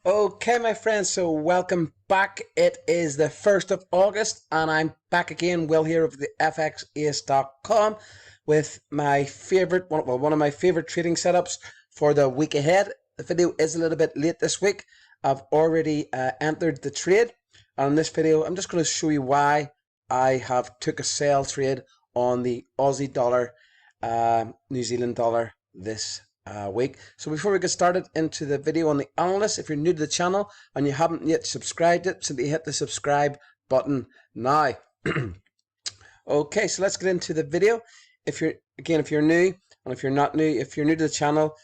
Okay, my friends, so welcome back. It is the 1st of August, and I'm back again, Will here of the FXAce.com with my favorite, one of my favorite trading setups for the week ahead. The video is a little bit late this week. I've already entered the trade, and in this video, I'm just going to show you why I have took a sell trade on the Aussie dollar, New Zealand dollar this week. So before we get started into the video on the analyst, if you're new to the channel and you haven't yet subscribed it, simply hit the subscribe button now. Okay, so let's get into the video. If you're new, and if you're not new, if you're new to the channel,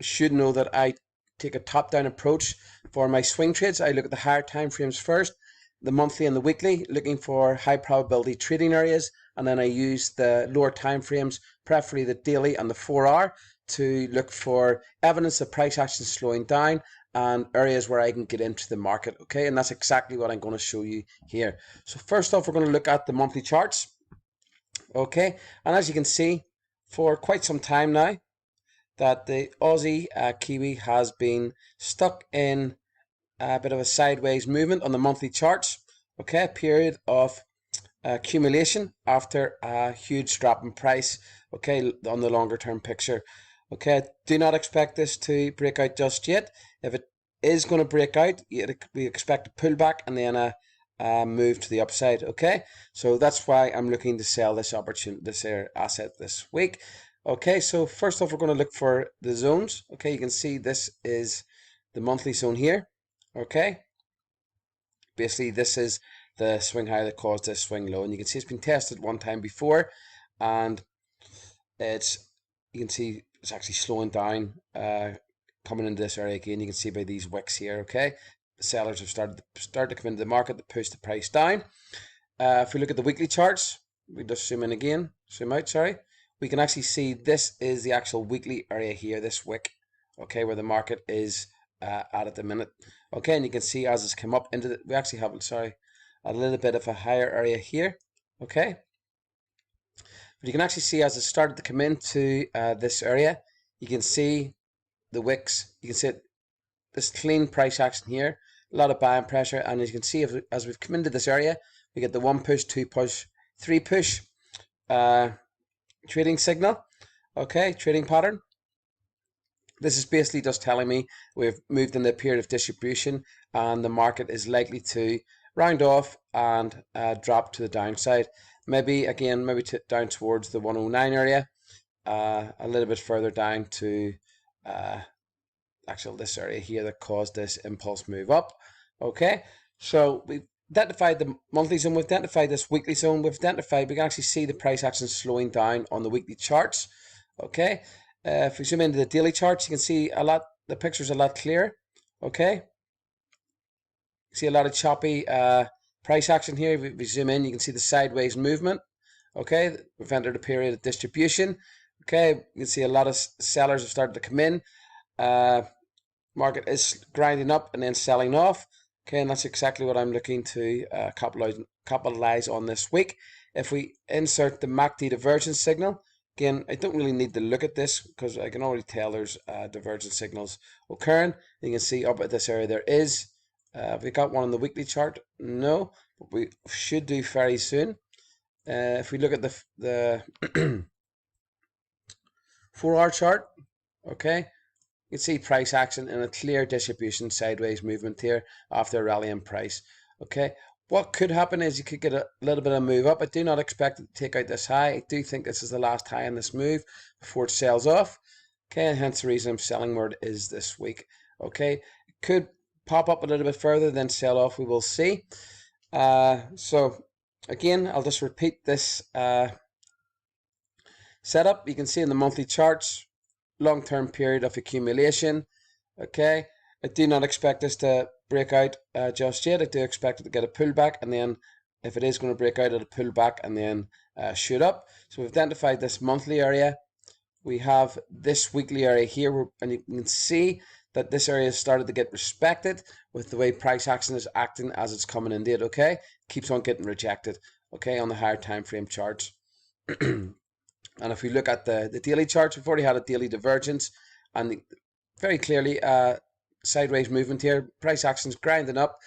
should know that I take a top-down approach for my swing trades. I look at the higher time frames first, the monthly and the weekly, looking for high probability trading areas, and then I use the lower time frames, preferably the daily and the 4-hour, to look for evidence of price action slowing down and areas where I can get into the market. Okay, and that's exactly what I'm going to show you here. So first off, we're going to look at the monthly charts. Okay, and as you can see, for quite some time now, that the Aussie Kiwi has been stuck in a bit of a sideways movement on the monthly charts. Okay, a period of accumulation after a huge drop in price. Okay, on the longer term picture. Okay, do not expect this to break out just yet. If it is going to break out, we expect a pullback and then a move to the upside. Okay, so that's why I'm looking to sell this opportunity, this asset this week. Okay, so first off, we're going to look for the zones. Okay, you can see this is the monthly zone here. Okay, basically this is the swing high that caused this swing low, and you can see it's been tested one time before, and you can see it's actually slowing down, coming into this area again. You can see by these wicks here. Okay, the sellers have started to come into the market to push the price down. If we look at the weekly charts, we just zoom in again, zoom out, sorry. We can actually see this is the actual weekly area here, this wick, okay, where the market is at the minute. Okay, and you can see as it's come up into the, we actually have, sorry, a little bit of a higher area here. Okay, but you can actually see as it started to come into this area, you can see the wicks, you can see this clean price action here, a lot of buying pressure, and as you can see, as we've come into this area, we get the 1 push, 2 push, 3 push trading signal. Okay, trading pattern. This is basically just telling me we've moved in the period of distribution and the market is likely to round off and drop to the downside. Maybe again, down towards the 109 area, a little bit further down to actually this area here that caused this impulse move up. Okay, so we've identified the monthly zone, we've identified this weekly zone, we can actually see the price action slowing down on the weekly charts. Okay, if we zoom into the daily charts, you can see the picture's a lot clearer. Okay, you see a lot of choppy price action here. If we zoom in, you can see the sideways movement. Okay, we've entered a period of distribution. Okay, you can see a lot of sellers have started to come in. Market is grinding up and then selling off. Okay, and that's exactly what I'm looking to capitalize on this week. If we insert the MACD divergence signal, again, I don't really need to look at this because I can already tell there's divergence signals occurring. You can see up at this area there is. Have we got one on the weekly chart? No, but we should do very soon. If we look at the 4-hour chart, okay, you can see price action in a clear distribution sideways movement here after a rally in price. Okay, what could happen is you could get a little bit of move up. I do not expect it to take out this high. I do think this is the last high in this move before it sells off. Okay, and hence the reason I'm selling where it is this week. Okay, it could pop up a little bit further, then sell off. We will see. So again, I'll just repeat this setup. You can see in the monthly charts, long-term period of accumulation. Okay, I do not expect this to break out just yet. I do expect it to get a pullback, and then if it is going to break out, it'll pull back and then shoot up. So we've identified this monthly area. We have this weekly area here, and you can see that this area has started to get respected with the way price action is acting as it's coming into it. Okay, keeps on getting rejected. Okay, on the higher time frame charts. And if we look at the daily charts, we've already had a daily divergence, and very clearly sideways movement here. Price action's grinding up,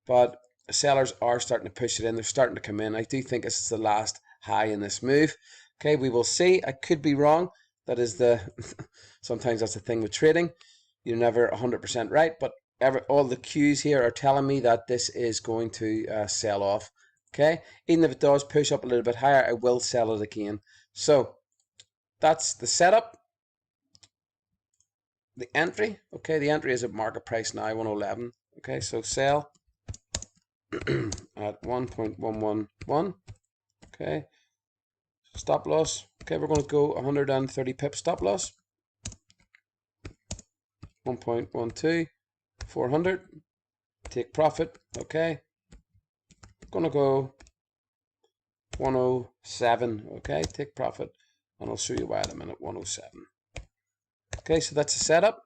but sellers are starting to push it in. They're starting to come in. I do think this is the last high in this move. Okay, we will see. I could be wrong. That is the sometimes that's the thing with trading. You're never 100% right, but all the cues here are telling me that this is going to sell off. Okay, even if it does push up a little bit higher, I will sell it again. So that's the setup. The entry, okay, the entry is at market price now, 111. Okay, so sell at 1.111. Okay, stop loss. Okay, we're going to go 130 pips stop loss. 1.12, 400. Take profit. Okay, going to go 107. Okay, take profit, and I'll show you why in a minute. 107. Okay, so that's the setup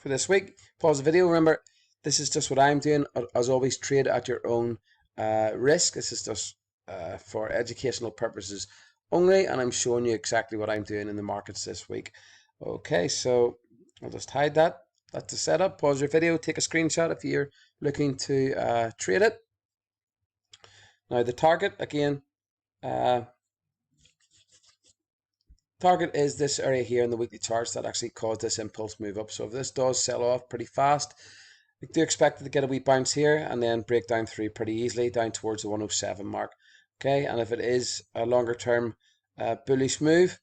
for this week. Pause the video. Remember, this is just what I'm doing. As always, trade at your own risk. This is just for educational purposes only, and I'm showing you exactly what I'm doing in the markets this week. Okay, so I'll just hide that. That's the setup. Pause your video. Take a screenshot if you're looking to trade it. Now the target, again, target is this area here in the weekly charts that actually caused this impulse move up. So if this does sell off pretty fast, we do expect it to get a wee bounce here and then break down through pretty easily down towards the 107 mark. Okay, and if it is a longer term bullish move,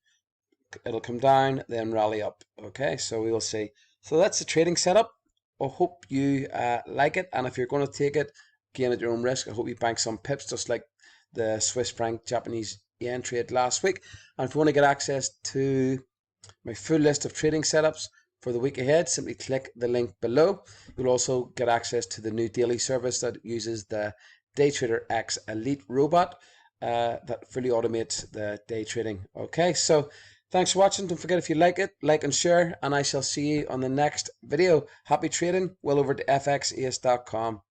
it'll come down then rally up. Okay, so we will see. So that's the trading setup. I hope you like it, and if you're going to take it again at your own risk, I hope you bank some pips, just like the Swiss franc Japanese yen trade last week. And if you want to get access to my full list of trading setups for the week ahead, simply click the link below. You'll also get access to the new daily service that uses the DayTrader X Elite robot that fully automates the day trading. Okay, so thanks for watching. Don't forget, if you like it, like and share, and I shall see you on the next video. Happy trading. Well over to fxace.com.